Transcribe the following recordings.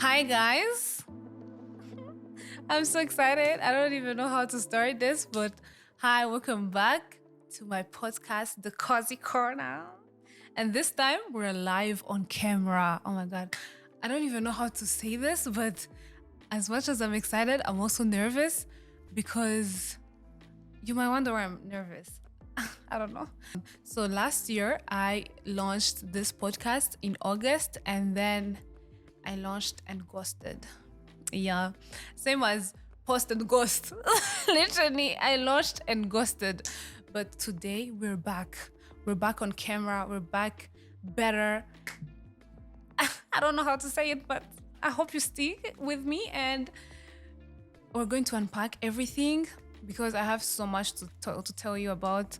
Hi, guys. I'm so excited. I don't even know how to start this, but hi, welcome back to my podcast, The Coy Corner. And this time we're live on camera. Oh my God. I don't even know how to say this, but as much as I'm excited, I'm also nervous because you might wonder why I'm nervous. I don't know. So last year, I launched this podcast in August and then I launched and ghosted. Yeah, same as post and ghost. Literally, I launched and ghosted. But today we're back. We're back on camera. We're back better. I don't know how to say it, but I hope you stick with me and we're going to unpack everything because I have so much to tell you about.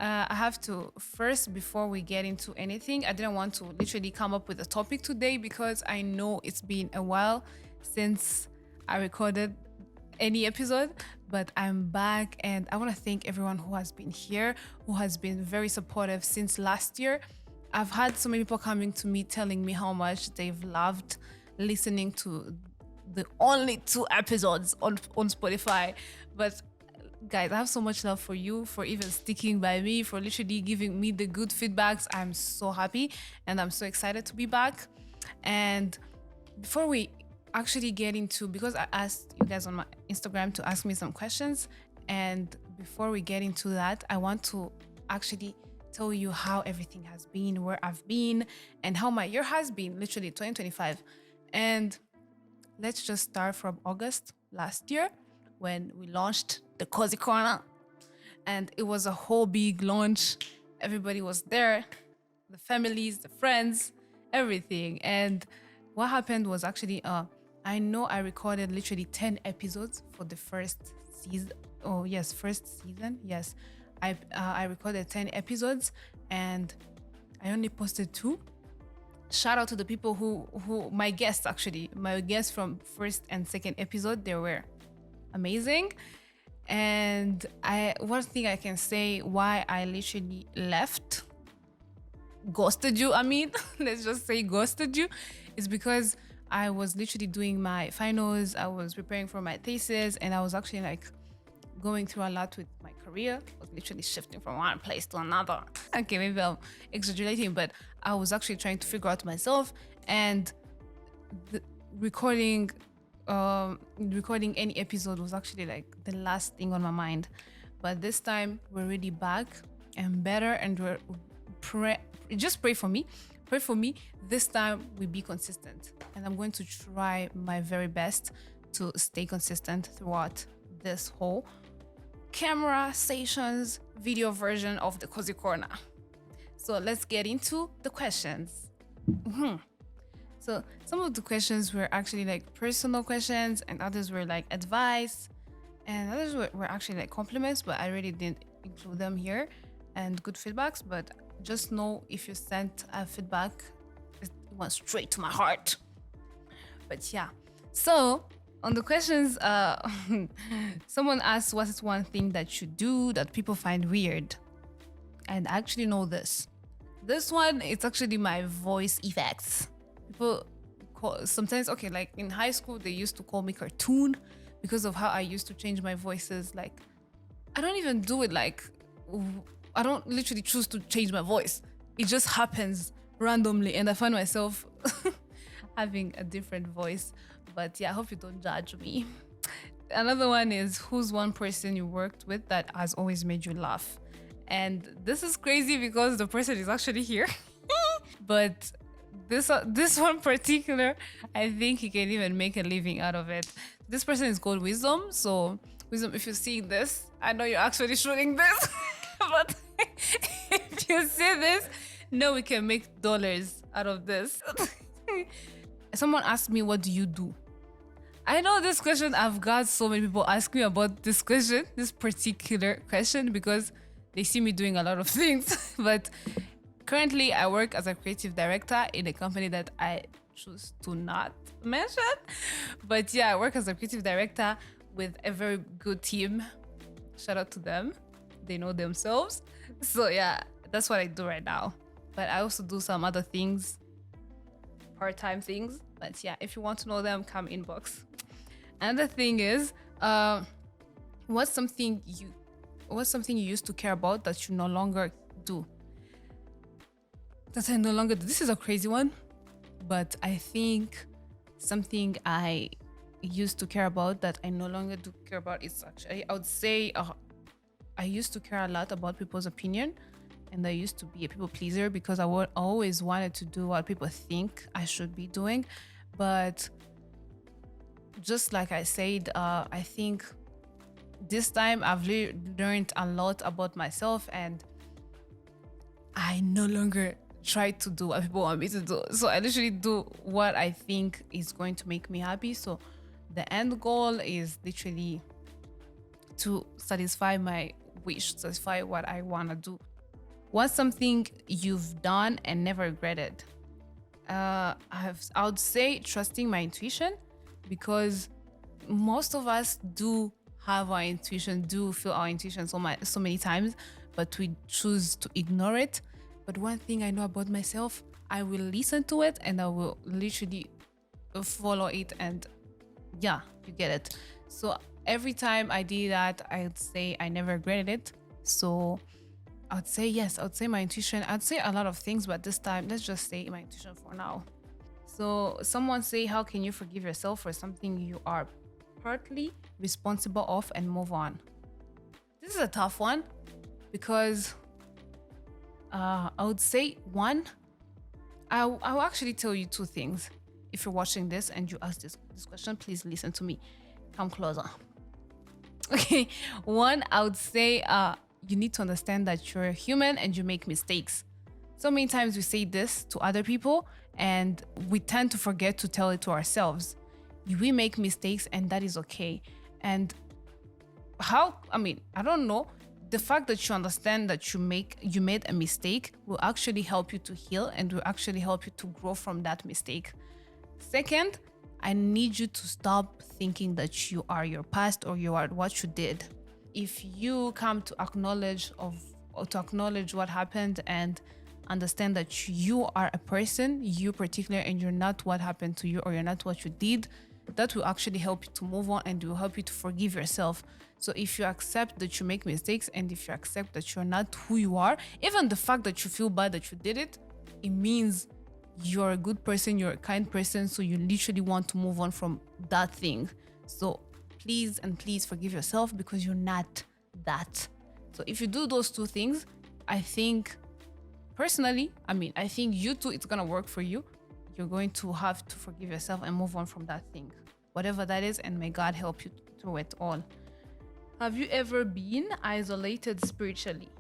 I have to first, before we get into anything, I didn't want to literally come up with a topic today because I know it's been a while since I recorded any episode, but I'm back and I want to thank everyone who has been here, who has been very supportive since last year. I've had so many people coming to me telling me how much they've loved listening to the only 2 episodes on Spotify, but guys, I have so much love for you, for even sticking by me, for literally giving me the good feedbacks. I'm so happy and I'm so excited to be back. And before we actually get into, because I asked you guys on my Instagram to ask me some questions, and before we get into that, I want to actually tell you how everything has been, where I've been, and how my year has been, literally 2025. And let's just start from August last year when we launched the Coy Corner. And it was a whole big launch. Everybody was there, the families, the friends, everything. And what happened was actually, I know I recorded literally 10 episodes for the first season. Oh, yes, first season. Yes. I recorded 10 episodes and I only posted 2. Shout out to the people who my guests from first and second episode, they were amazing. And one thing I can say why I literally ghosted you, let's just say ghosted you, is because I was literally doing my finals, I was preparing for my thesis, and I was actually like going through a lot with my career. I was literally shifting from one place to another. Okay, maybe I'm exaggerating, but I was actually trying to figure out myself, and recording any episode was actually like the last thing on my mind. But this time we're really back and better, and just pray for me this time we be consistent, and I'm going to try my very best to stay consistent throughout this whole camera sessions video version of the Coy Corner. So let's get into the questions. So some of the questions were actually like personal questions, and others were like advice, and others were actually like compliments, but I really didn't include them here, and good feedbacks. But just know if you sent a feedback, it went straight to my heart. But yeah, so on the questions, someone asked, what is one thing that you do that people find weird? And I actually know this. This one, it's actually my voice effects. People sometimes, okay, like in high school, they used to call me cartoon because of how I used to change my voices. Like, I don't even do it like, I don't literally choose to change my voice. It just happens randomly, and I find myself having a different voice. But yeah, I hope you don't judge me. Another one is, who's one person you worked with that has always made you laugh? And this is crazy because the person is actually here. But this one particular, I think he can even make a living out of it. This person is called Wisdom. So Wisdom, if you're seeing this, I know you're actually shooting this, but if you see this, no, we can make dollars out of this. Someone asked me, what do you do? I know this question, I've got so many people ask me about this question, this particular question, because they see me doing a lot of things. But currently, I work as a creative director in a company that I choose to not mention. But yeah, I work as a creative director with a very good team. Shout out to them. They know themselves. So yeah, that's what I do right now. But I also do some other things, part-time things, But yeah, if you want to know them, come inbox. Another thing is, what's something you used to care about that you no longer do? That I no longer do. This is a crazy one, but I think something I used to care about that I no longer do care about is actually, I would say, I used to care a lot about people's opinion, and I used to be a people pleaser because I always wanted to do what people think I should be doing. But just like I said, I think this time I've learned a lot about myself, and I no longer try to do what people want me to do. So I literally do what I think is going to make me happy. So the end goal is literally to satisfy my wish, satisfy what I want to do. What's something you've done and never regretted? I would say trusting my intuition, because most of us do have our intuition, do feel our intuition so many times, but we choose to ignore it. But one thing I know about myself, I will listen to it and I will literally follow it, and yeah, you get it. So every time I did that, I'd say I never regretted it. So I'd say yes, I'd say my intuition. I'd say a lot of things, but this time, let's just say my intuition for now. So someone say, how can you forgive yourself for something you are partly responsible of and move on? This is a tough one because I would say one, I'll actually tell you two things. If you're watching this and you ask this question, please listen to me. Come closer. Okay. One, I would say you need to understand that you're a human and you make mistakes. So many times we say this to other people and we tend to forget to tell it to ourselves. We make mistakes and that is okay. And I don't know. The fact that you understand that you made a mistake will actually help you to heal and will actually help you to grow from that mistake. Second, I need you to stop thinking that you are your past or you are what you did. If you come to acknowledge what happened and understand that you are a person, you particular, and you're not what happened to you or you're not what you did, that will actually help you to move on and will help you to forgive yourself. So if you accept that you make mistakes and if you accept that you're not who you are, even the fact that you feel bad that you did it, it means you're a good person, you're a kind person, so you literally want to move on from that thing. So please forgive yourself because you're not that. So if you do those two things, I think personally, I think you too, it's gonna work for you. You're going to have to forgive yourself and move on from that thing, whatever that is, and may God help you through it all. Have you ever been isolated spiritually?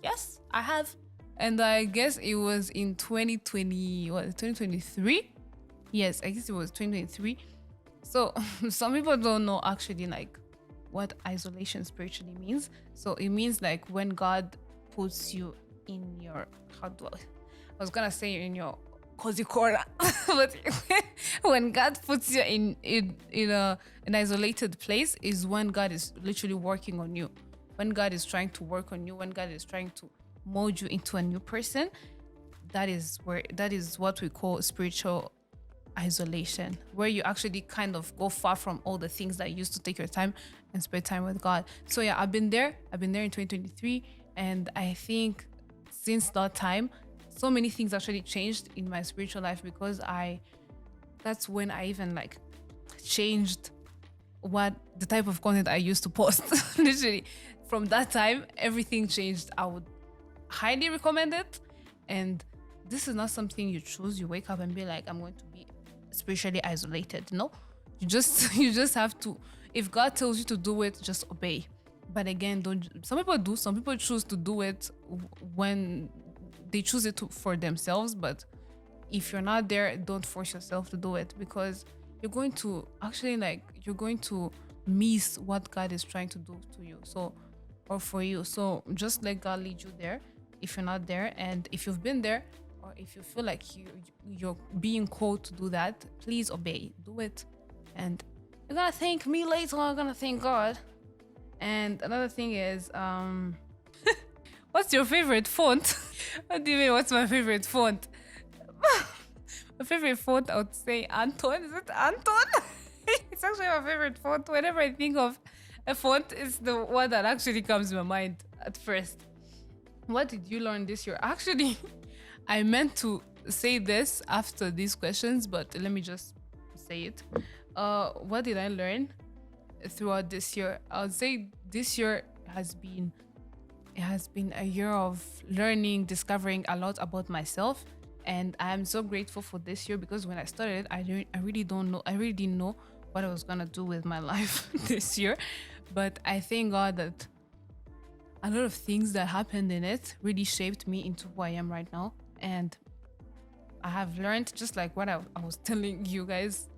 Yes, I have. And I guess it was in 2023? Yes, I guess it was 2023. So some people don't know actually like what isolation spiritually means. So it means like when God puts you in your, I was gonna say in your cozy corner, but when God puts you in an isolated place is when God is literally working on you. When God is trying to work on you, when God is trying to mold you into a new person, that is what we call spiritual isolation, where you actually kind of go far from all the things that used to take your time and spend time with God. So yeah, I've been there in 2023, and I think since that time so many things actually changed in my spiritual life because that's when I even like changed what the type of content I used to post. Literally from that time everything changed. I would highly recommend it, and this is not something you choose. You wake up and be like, I'm going to be spiritually isolated. No, you just have to. If God tells you to do it, just obey. But again, some people choose to do it when they choose it for themselves. But if you're not there, don't force yourself to do it, because you're going to miss what God is trying to do to you, or for you. So just let God lead you there if you're not there. And if you've been there, or if you feel like you're being called to do that, please obey, do it. And you're gonna thank me later, I'm gonna thank God. And another thing is, what's your favorite font? What do you mean, what's my favorite font? My favorite font, I would say Anton. Is it Anton? It's actually my favorite font. Whenever I think of a font, it's the one that actually comes to my mind at first. What did you learn this year? Actually, I meant to say this after these questions, but let me just say it. What did I learn throughout this year? I would say this year has been a year of learning, discovering a lot about myself, and I'm so grateful for this year because when I started, I really didn't know what I was gonna do with my life this year, but I thank God that a lot of things that happened in it really shaped me into who I am right now, and I have learned, just like what I was telling you guys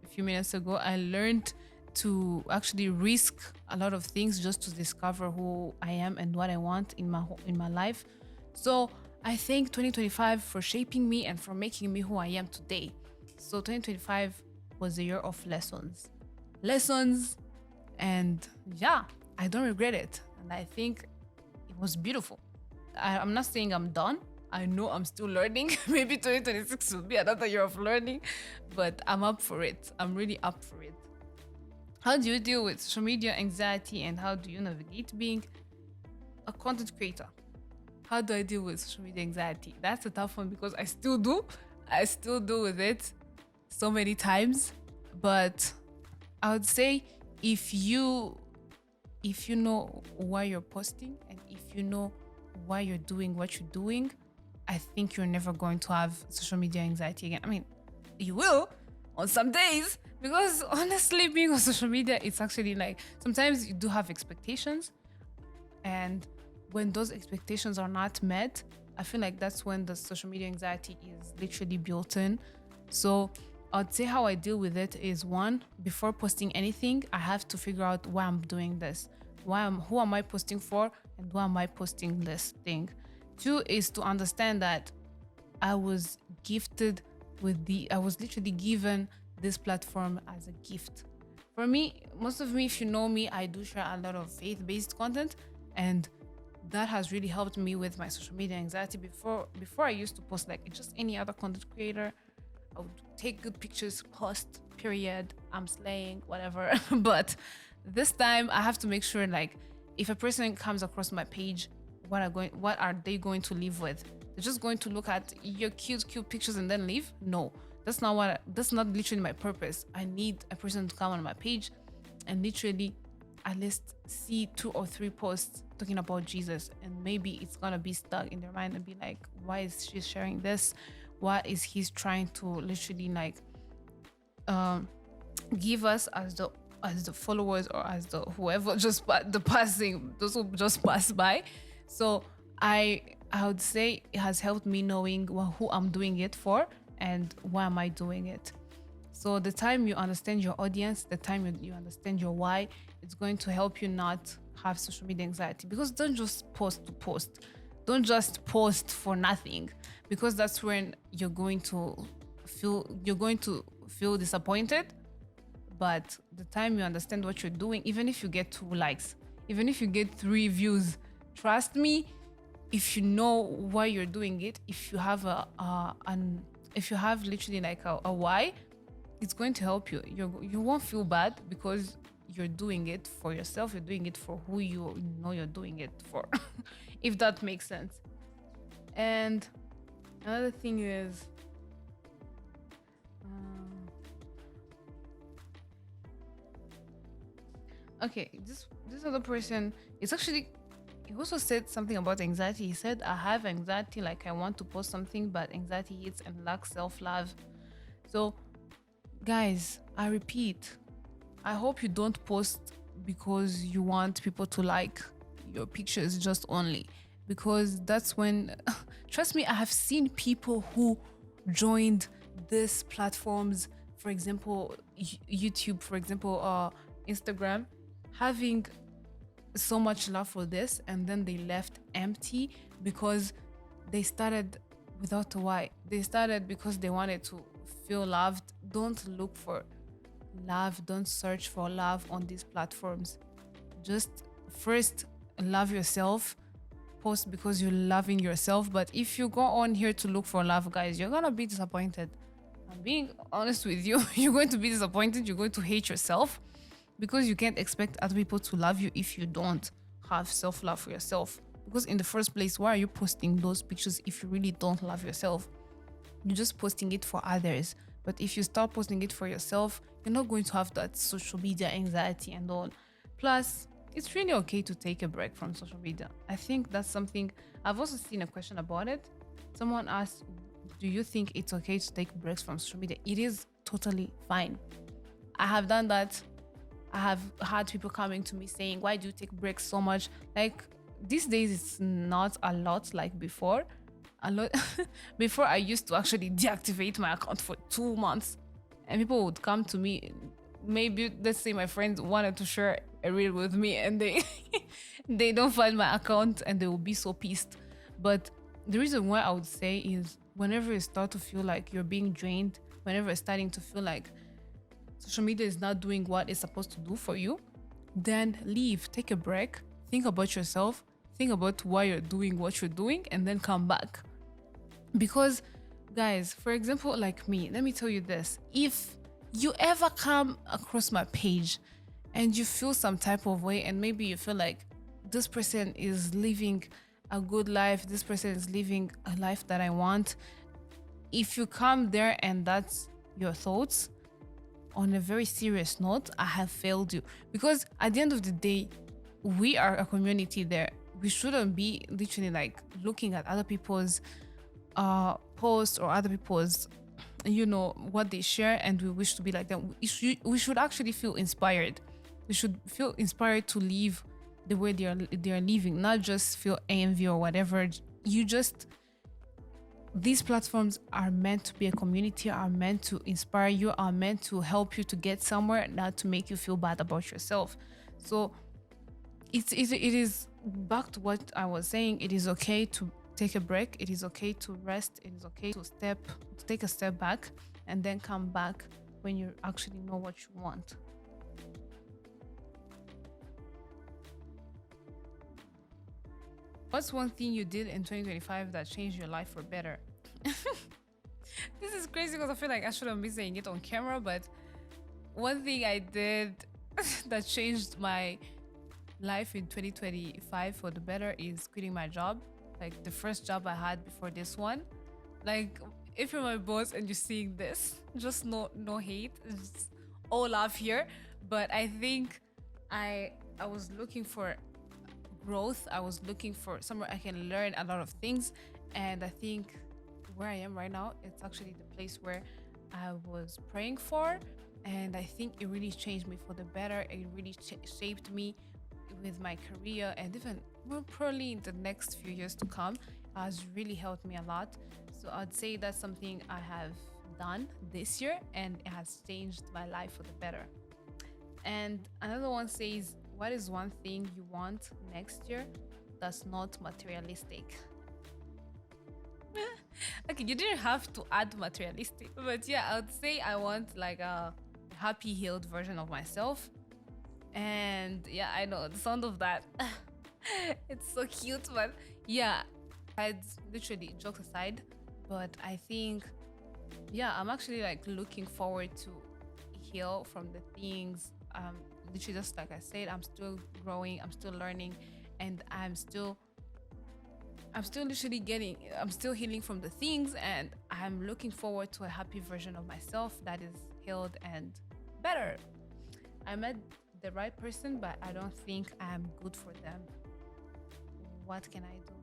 a few minutes ago, I learned to actually risk a lot of things just to discover who I am and what I want in my life. So I thank 2025 for shaping me and for making me who I am today. So 2025 was a year of lessons, and yeah, I don't regret it, and I think it was beautiful. I'm not saying I'm done. I know I'm still learning. Maybe 2026 will be another year of learning, but I'm up for it. I'm really up for it. How do you deal with social media anxiety, and how do you navigate being a content creator? How do I deal with social media anxiety? That's a tough one because I still do. I still deal with it so many times. But I would say if you know why you're posting and if you know why you're doing what you're doing, I think you're never going to have social media anxiety again. I mean, you will on some days, because honestly, being on social media, it's actually like sometimes you do have expectations, and when those expectations are not met, I feel like that's when the social media anxiety is literally built in. So I'd say how I deal with it is, one, before posting anything, I have to figure out why I'm doing this. Who am I posting for, and why am I posting this thing? Two is to understand that I was literally given this platform as a gift. For me, most of me, if you know me, I do share a lot of faith-based content, and that has really helped me with my social media anxiety. Before I used to post like just any other content creator. I would take good pictures, post, period, I'm slaying, whatever. But this time I have to make sure, like, if a person comes across my page, what are they going to leave with? They're just going to look at your cute pictures and then leave? No, that's not literally my purpose. I need a person to come on my page and literally at least see 2 or 3 posts talking about Jesus, and maybe it's gonna be stuck in their mind and be like, why is she sharing this? What is he trying to literally like give us as the followers, or as the whoever just those who just pass by? So I would say it has helped me knowing who I'm doing it for and why am I doing it. So the time you understand your audience, the time you understand your why, it's going to help you not have social media anxiety. Because don't just post to post. Don't just post for nothing, because that's when you're going to feel disappointed. But the time you understand what you're doing, even if you get 2 likes, even if you get 3 views, trust me, if you know why you're doing it, if you have if you have literally like a why, it's going to help you. You won't feel bad because you're doing it for yourself. You're doing it for who you know you're doing it for, if that makes sense. And another thing is, okay, this other person is actually, he also said something about anxiety. He said, I have anxiety, like I want to post something, but anxiety hits and lacks self-love. So guys, I repeat, I hope you don't post because you want people to like your pictures just only, because that's when trust me, I have seen people who joined these platforms, for example YouTube, for example Instagram, having so much love for this, and then they left empty because they started without a why. They started because they wanted to feel loved. Don't look for love, don't search for love on these platforms. Just first love yourself, post because you're loving yourself. But if you go on here to look for love, guys, you're gonna be disappointed. I'm being honest with you. You're going to be disappointed. You're going to hate yourself because you can't expect other people to love you if you don't have self-love for yourself. Because in the first place, why are you posting those pictures if you really don't love yourself? You're just posting it for others. But if you start posting it for yourself, you're not going to have that social media anxiety and all. Plus, it's really okay to take a break from social media. I think that's something. I've also seen a question about it. Someone asked, do you think it's okay to take breaks from social media? It is totally fine. I have done that. I have had people coming to me saying, why do you take breaks so much? Like, these days it's not a lot like before. A lot. Before, I used to actually deactivate my account for 2 months, and people would come to me. Maybe, let's say my friends wanted to share a reel with me, and they they don't find my account, and they will be so pissed. But the reason why I would say is, whenever you start to feel like you're being drained, whenever you're starting to feel like social media is not doing what it's supposed to do for you, then leave, take a break, think about yourself, think about why you're doing what you're doing, and then come back. Because, guys, for example, like me, let me tell you this. If you ever come across my page and you feel some type of way, and maybe you feel like this person is living a good life, this person is living a life that I want, if you come there and that's your thoughts, on a very serious note, I have failed you. Because at the end of the day, we are a community there. We shouldn't be literally like looking at other people's posts or other people's, what they share, and we wish to be like them. We should actually feel inspired. We should feel inspired to live the way they are living, not just feel envy or whatever. These platforms are meant to be a community, are meant to inspire you, are meant to help you to get somewhere, not to make you feel bad about yourself. So it is back to what I was saying. It is okay to take a break. It is okay to rest. It is okay to take a step back and then come back when you actually know what you want. What's one thing you did in 2025 that changed your life for better? This is crazy because I feel like I shouldn't be saying it on camera, but one thing I did that changed my life in 2025 for the better is quitting my job. Like the first job I had before this one. Like, if you're my boss and you're seeing this, just no hate. It's all love here. But I think I was looking for growth. I was looking for somewhere I can learn a lot of things, and I think where I am right now, it's actually the place where I was praying for, and I think it really changed me for the better. It really shaped me with my career, and even more probably in the next few years to come has really helped me a lot. So I'd say that's something I have done this year, and it has changed my life for the better. And another one says, what is one thing you want next year that's not materialistic? Okay, you didn't have to add materialistic, but yeah, I would say I want like a happy, healed version of myself. And yeah, I know the sound of that. It's so cute, but yeah, I'd literally, jokes aside, but I think, yeah, I'm actually like looking forward to heal from the things. Literally, just like I said, I'm still growing, I'm still learning, and I'm still healing from the things, and I'm looking forward to a happy version of myself that is healed and better. I met the right person, but I don't think I'm good for them. What can I do?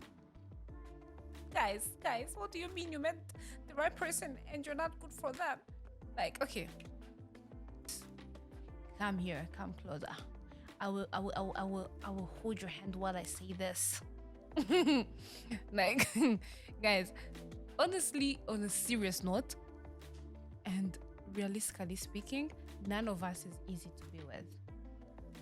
Guys, what do you mean you met the right person and you're not good for them? Like, okay, come here, come closer. I will hold your hand while I say this. Like, guys, honestly, on a serious note, and realistically speaking, none of us is easy to be with.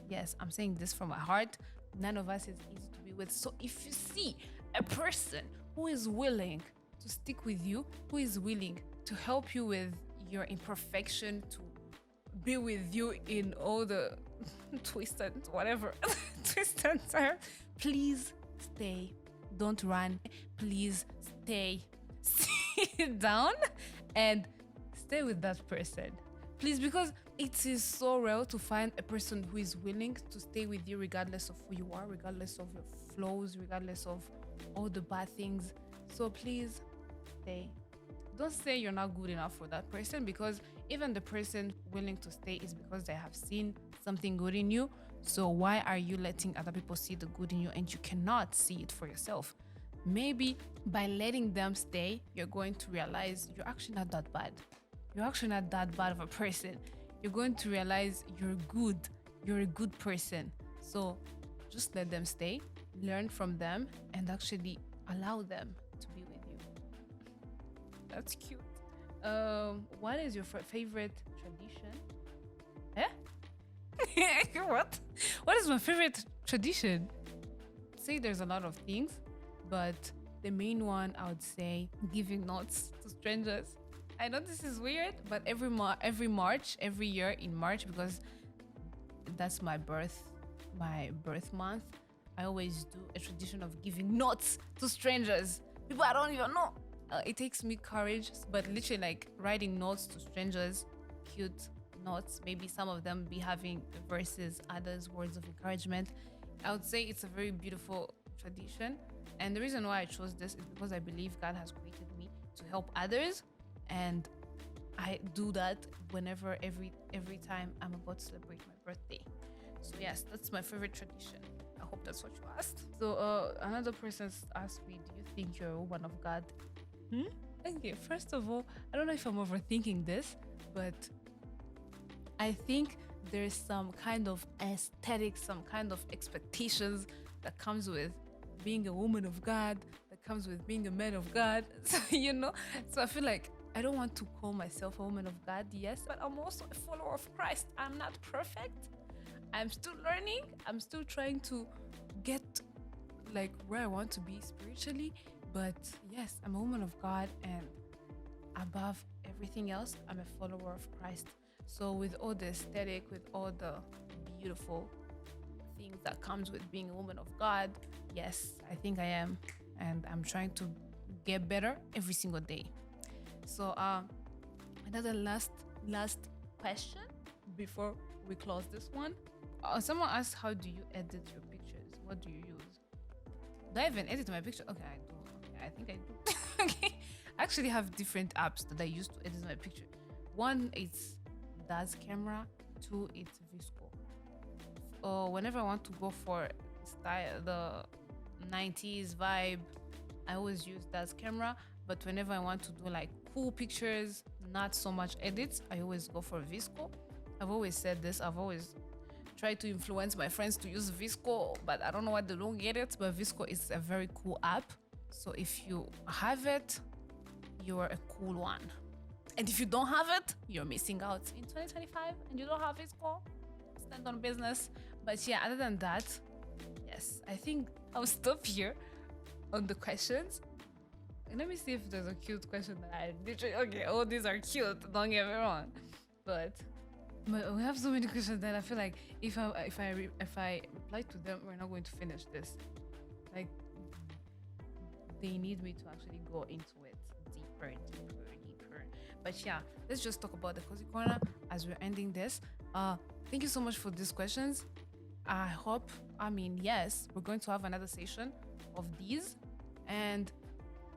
Yes, I'm saying this from my heart. None of us is easy to be with. So if you see a person who is willing to stick with you, who is willing to help you with your imperfection, to be with you in all the twist and whatever, twist and turn, please stay. Don't run. Please stay. Sit down and stay with that person. Please, because it is so rare to find a person who is willing to stay with you regardless of who you are, regardless of your flaws, regardless of all the bad things. So please stay. Don't say you're not good enough for that person, because even the person willing to stay is because they have seen something good in you. So why are you letting other people see the good in you and you cannot see it for yourself? Maybe by letting them stay, you're going to realize you're actually not that bad. You're actually not that bad of a person. You're going to realize you're good. You're a good person. So just let them stay, learn from them, and actually allow them to be with you. That's cute. What is your favorite tradition? Eh? What? What is my favorite tradition? Say there's a lot of things, but the main one I would say giving notes to strangers. I know this is weird, but every year in March, because that's my birth month, I always do a tradition of giving notes to strangers, people I don't even know. It takes me courage, but literally like writing notes to strangers, cute notes. Maybe some of them be having verses, others words of encouragement. I would say it's a very beautiful tradition, and the reason why I chose this is because I believe God has created me to help others. And I do that whenever, every time I'm about to celebrate my birthday. So yes, that's my favorite tradition. I hope that's what you asked. So another person asked me, do you think you're a woman of God? Okay, first of all, I don't know if I'm overthinking this, but I think there's some kind of aesthetic, some kind of expectations that comes with being a woman of God, that comes with being a man of God. So, so I feel like I don't want to call myself a woman of God, yes, but I'm also a follower of Christ. I'm not perfect. I'm still learning. I'm still trying to get like where I want to be spiritually. But yes, I'm a woman of God, and above everything else, I'm a follower of Christ. So with all the aesthetic, with all the beautiful things that comes with being a woman of God, yes, I think I am. And I'm trying to get better every single day. So another last question before we close this one. Someone asked, how do you edit your pictures? What do you use? Do I even edit my picture? Okay, I do. Okay, I think I do. Okay. I actually have different apps that I use to edit my picture. One, it's Daz Camera. Two, it's Visco. Whenever I want to go for style, the 90s vibe, I always use Daz Camera. But whenever I want to do like cool pictures, not so much edits, I always go for Visco. I've always said this. I've always tried to influence my friends to use Visco, but I don't know why they don't get it. But Visco is a very cool app. So if you have it, you're a cool one. And if you don't have it, you're missing out. In 2025 and you don't have Visco, stand on business. But yeah, other than that, yes, I think I'll stop here on the questions. And let me see if there's a cute question that I literally, okay, all these are cute, don't get me wrong. But we have so many questions that I feel like if I reply to them, we're not going to finish this. Like, they need me to actually go into it deeper. But yeah, let's just talk about the Cozy Corner as we're ending this. Thank you so much for these questions. Yes, we're going to have another session of these. And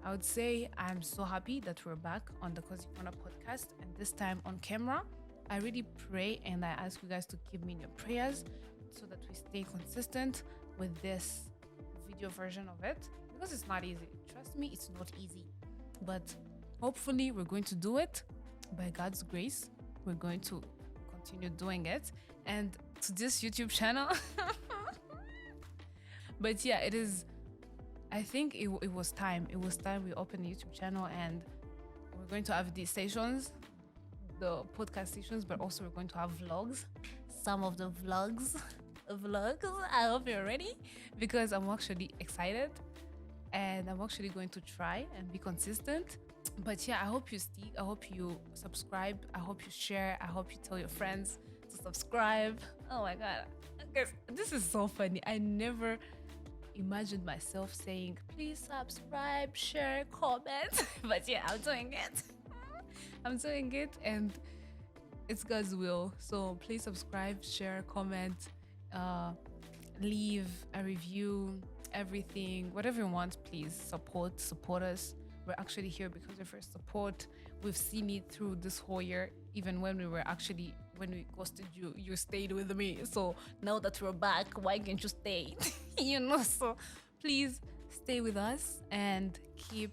I would say I'm so happy that we're back on the Cozy Corner podcast, and this time on camera. I really pray and I ask you guys to keep me in your prayers so that we stay consistent with this video version of it, because it's not easy. Trust me, it's not easy. But hopefully we're going to do it by God's grace. We're going to continue doing it. And to this YouTube channel. But yeah, it is. I think it was time. It was time we opened the YouTube channel, and we're going to have these stations, the podcast stations, but also we're going to have vlogs. Some of the vlogs. I hope you're ready, because I'm actually excited and I'm actually going to try and be consistent. But yeah, I hope you stick. I hope you subscribe. I hope you share. I hope you tell your friends to subscribe. Oh my God. Guys, this is so funny. I never imagined myself saying, please subscribe, share, comment. But yeah, I'm doing it. I'm doing it, and it's God's will. So please subscribe, share, comment, uh, leave a review, everything, whatever you want. Please support us. We're actually here because of your support. We've seen it through this whole year. Even when we ghosted you, you stayed with me. So now that we're back, why can't you stay? So please stay with us and keep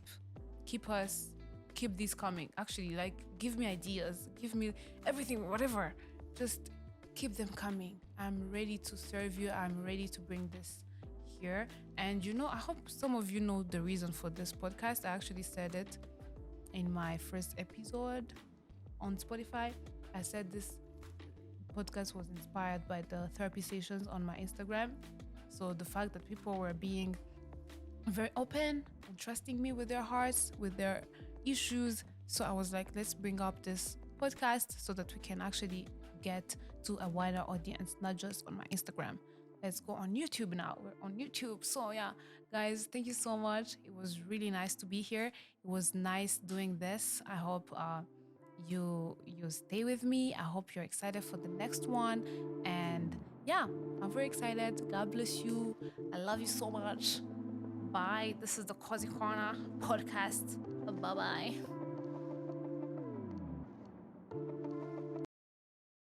these coming. Actually, like, give me ideas, give me everything, whatever. Just keep them coming. I'm ready to serve you. I'm ready to bring this here. And I hope some of you know the reason for this podcast. I actually said it in my first episode on Spotify. I said this podcast was inspired by the therapy sessions on my Instagram. So the fact that people were being very open and trusting me with their hearts, with their issues. So I was like, let's bring up this podcast so that we can actually get to a wider audience, not just on my Instagram. Let's go on YouTube now. We're on YouTube. So yeah, guys, thank you so much. It was really nice to be here. It was nice doing this. I hope you stay with me. I hope you're excited for the next one. And yeah, I'm very excited. God bless you. I love you so much. Bye. This is the Coy Corner podcast. Bye-bye.